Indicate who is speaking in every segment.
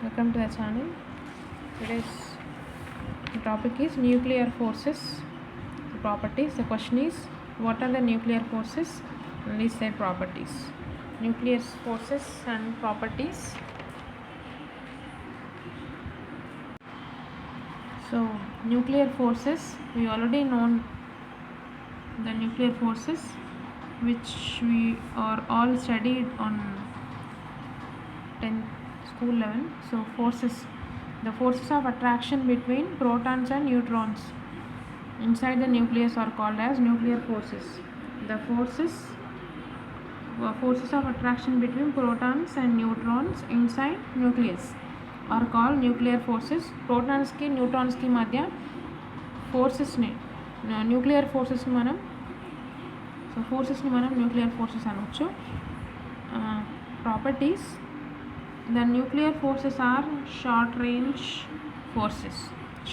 Speaker 1: Welcome to the channel. Today's topic is nuclear forces properties. The question is, what are the nuclear forces and its their properties? Nuclear forces and properties. So nuclear forces, we already know the nuclear forces which we are all studied on 10th school level. So forces, the forces of attraction between protons and neutrons inside the nucleus are called as nuclear forces. The forces of attraction between protons and neutrons inside nucleus are called nuclear forces. Protons ki neutrons ki madhya forces ni nuclear forces manam nuclear forces anochu. Properties: the nuclear forces are short range forces.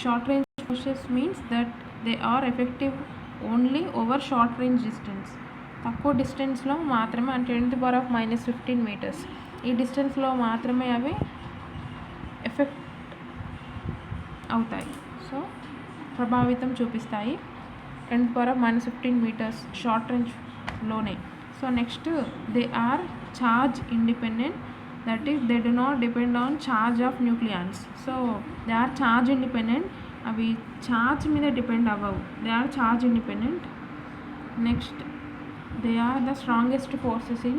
Speaker 1: Short range forces means that they are effective only over short range distance. తక్కువ డిస్టెన్స్లో మాత్రమే, అంటే 10⁻⁻15 metres ఈ డిస్టెన్స్లో మాత్రమే అవి effect అవుతాయి. So ప్రభావితం చూపిస్తాయి 10⁻⁻15 మీటర్స్ షార్ట్ రేంజ్లోనే. So next, they are charge independent, that is they do not depend on charge of nucleons. So they are charge independent, అవి ఛార్జ్ మీద డిపెండ్ అవ్వవు, they are charge independent. Next, they are the strongest forces in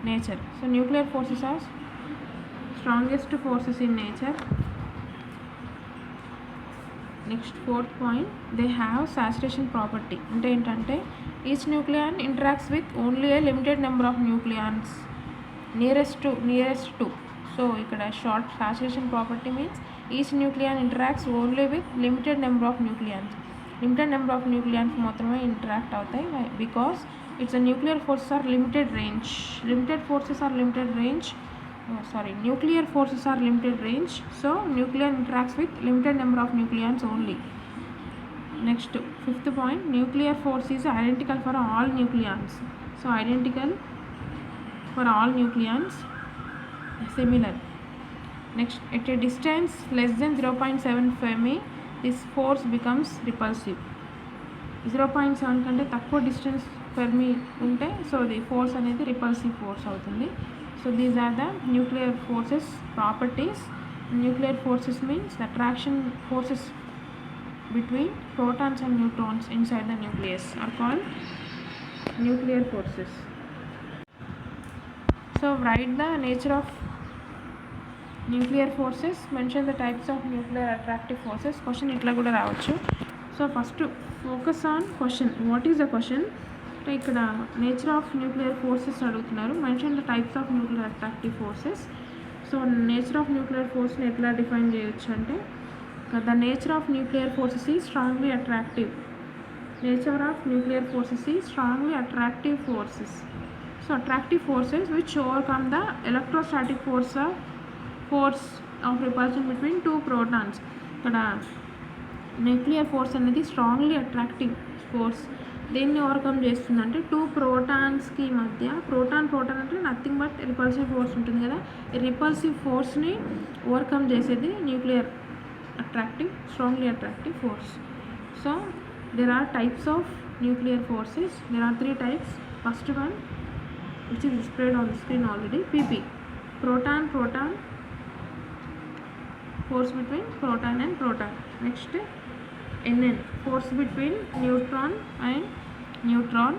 Speaker 1: nature. So nuclear forces are strongest forces in nature. Next, fourth point, they have saturation property. అంటే ఏంటంటే each nucleon interacts with only a limited number of nucleons nearest to. So ఇక్కడ short saturation property means each nucleon interacts only with limited number of nucleons. Limited number of nucleons మాత్రమే interact అవుతాయి, because it's nuclear forces are limited range. Nuclear forces are limited range. So nuclear interacts with limited number of nucleons only. Next, fifth point, nuclear force is identical for all nucleons. So identical for all nucleons, similar. Next, at a distance less than 0.75 మీ this force becomes repulsive. 0.7 కంటే తక్కువ distance fermi ఉంటే so the force అనేది repulsive force అవుతుంది. So these are the nuclear forces properties. Nuclear forces means the attraction forces between protons and neutrons inside the nucleus are called nuclear forces. So write the nature of nuclear forces, mention the types of nuclear attractive forces. Question ఇట్లా కూడా రావచ్చు. So first focus on question. What is the question? అంటే ఇక్కడ nature of nuclear forces అడుగుతున్నారు. Mention the types of nuclear attractive forces. So nature of nuclear ఫోర్స్ని ఎట్లా define చేయొచ్చు అంటే, the nature of nuclear forces ఈ strongly attractive. Nature of nuclear forces ఈ strongly attractive forces. So attractive forces which overcome the electrostatic force of repulsion between two protons. ఇక్కడ nuclear force అనేది strongly attractive force. దేన్ని overcome చేస్తుందంటే two ప్రోటాన్స్కి మధ్య, proton అంటే nothing but repulsive force ఉంటుంది కదా, ఈ రిపల్సివ్ ఫోర్స్ని ఓవర్కమ్ చేసేది nuclear strongly attractive force. So there are types of nuclear forces. There are 3 types. First one which is displayed on the screen already, PP, proton force between proton and proton. Next, NN, force between neutron and neutron,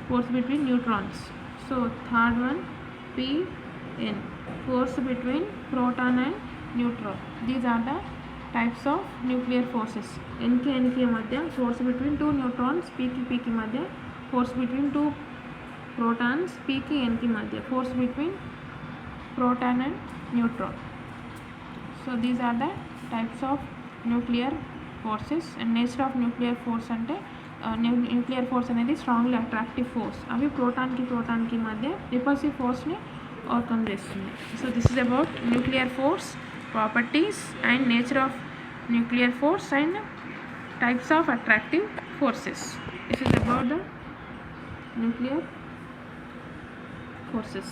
Speaker 1: force between neutrons. So third one, PN, force between proton and neutron. These are the types of nuclear forces. N ki madhya force between two neutrons, P ki madhya force between two protons, P ki N ki madhya force between proton and neutron. So these are the types of nuclear forces. And nature of nuclear force అంటే nuclear force అనేది strongly attractive force. అవి ప్రోటాన్కి మధ్య repulsive ఫోర్స్ని overcome చేస్తుంది. So this is about nuclear force, properties and nature of nuclear force and types of attractive forces. This is about the nuclear forces.